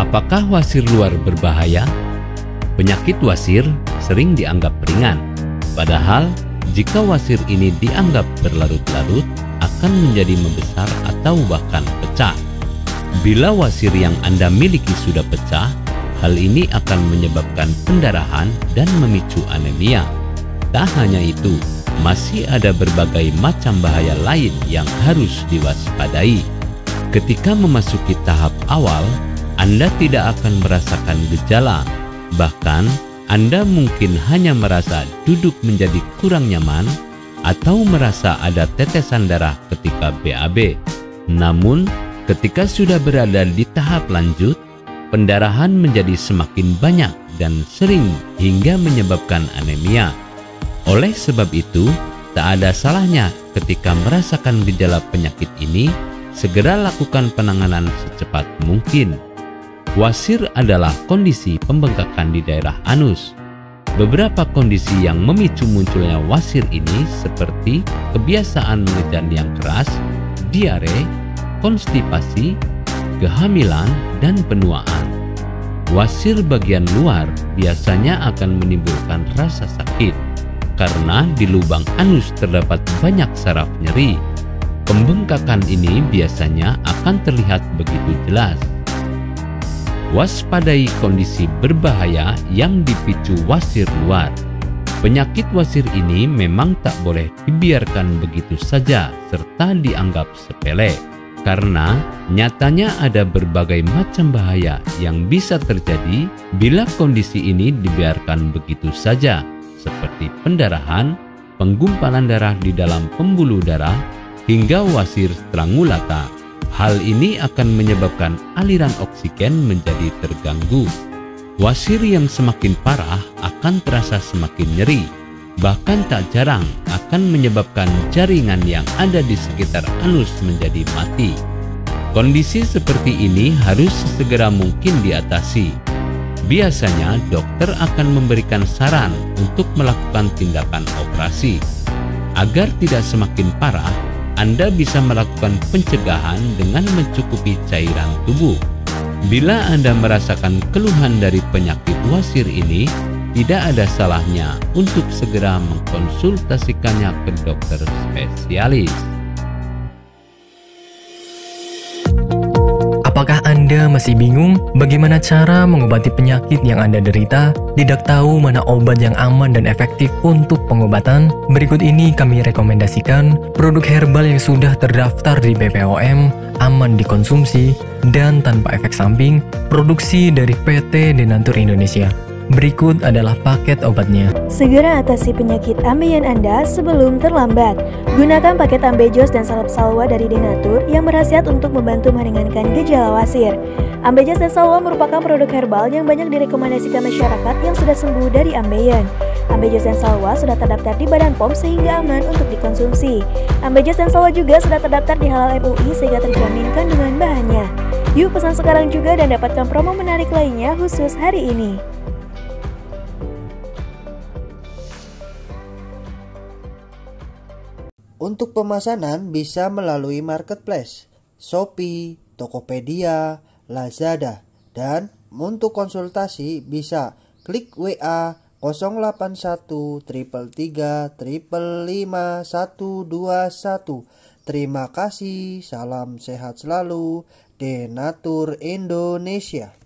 Apakah wasir luar berbahaya? Penyakit wasir sering dianggap ringan, padahal jika wasir ini dianggap berlarut-larut akan menjadi membesar atau bahkan pecah. Bila wasir yang Anda miliki sudah pecah, hal ini akan menyebabkan pendarahan dan memicu anemia. Tak hanya itu, masih ada berbagai macam bahaya lain yang harus diwaspadai. Ketika memasuki tahap awal, Anda tidak akan merasakan gejala. Bahkan, Anda mungkin hanya merasa duduk menjadi kurang nyaman atau merasa ada tetesan darah ketika BAB. Namun, ketika sudah berada di tahap lanjut, pendarahan menjadi semakin banyak dan sering hingga menyebabkan anemia. Oleh sebab itu, tak ada salahnya ketika merasakan gejala penyakit ini, segera lakukan penanganan secepat mungkin. Wasir adalah kondisi pembengkakan di daerah anus. Beberapa kondisi yang memicu munculnya wasir ini seperti kebiasaan mengejan yang keras, diare, konstipasi, kehamilan, dan penuaan. Wasir bagian luar biasanya akan menimbulkan rasa sakit karena di lubang anus terdapat banyak saraf nyeri. Pembengkakan ini biasanya akan terlihat begitu jelas. Waspadai kondisi berbahaya yang dipicu wasir luar. Penyakit wasir ini memang tak boleh dibiarkan begitu saja serta dianggap sepele, karena nyatanya ada berbagai macam bahaya yang bisa terjadi bila kondisi ini dibiarkan begitu saja, seperti pendarahan, penggumpalan darah di dalam pembuluh darah, hingga wasir strangulata. Hal ini akan menyebabkan aliran oksigen menjadi terganggu. Wasir yang semakin parah akan terasa semakin nyeri, bahkan tak jarang akan menyebabkan jaringan yang ada di sekitar anus menjadi mati. Kondisi seperti ini harus sesegera mungkin diatasi. Biasanya dokter akan memberikan saran untuk melakukan tindakan operasi. Agar tidak semakin parah, Anda bisa melakukan pencegahan dengan mencukupi cairan tubuh. Bila Anda merasakan keluhan dari penyakit wasir ini, tidak ada salahnya untuk segera mengkonsultasikannya ke dokter spesialis. Apakah Anda masih bingung bagaimana cara mengobati penyakit yang Anda derita? Tidak tahu mana obat yang aman dan efektif untuk pengobatan? Berikut ini kami rekomendasikan produk herbal yang sudah terdaftar di BPOM, aman dikonsumsi, dan tanpa efek samping, produksi dari PT Denatur Indonesia. Berikut adalah paket obatnya. Segera atasi penyakit ambeien Anda sebelum terlambat. Gunakan paket Ambejos dan salep salwa dari Denatur yang berkhasiat untuk membantu meringankan gejala wasir. Ambejos dan salwa merupakan produk herbal yang banyak direkomendasikan masyarakat yang sudah sembuh dari ambeien. Ambejos dan salwa sudah terdaftar di Badan POM sehingga aman untuk dikonsumsi. Ambejos dan salwa juga sudah terdaftar di Halal MUI sehingga terjamin kandungan bahannya. Yuk pesan sekarang juga dan dapatkan promo menarik lainnya khusus hari ini. Untuk pemesanan bisa melalui marketplace, Shopee, Tokopedia, Lazada, dan untuk konsultasi bisa klik WA 081 333 555 121. Terima kasih, salam sehat selalu, Denatur Indonesia.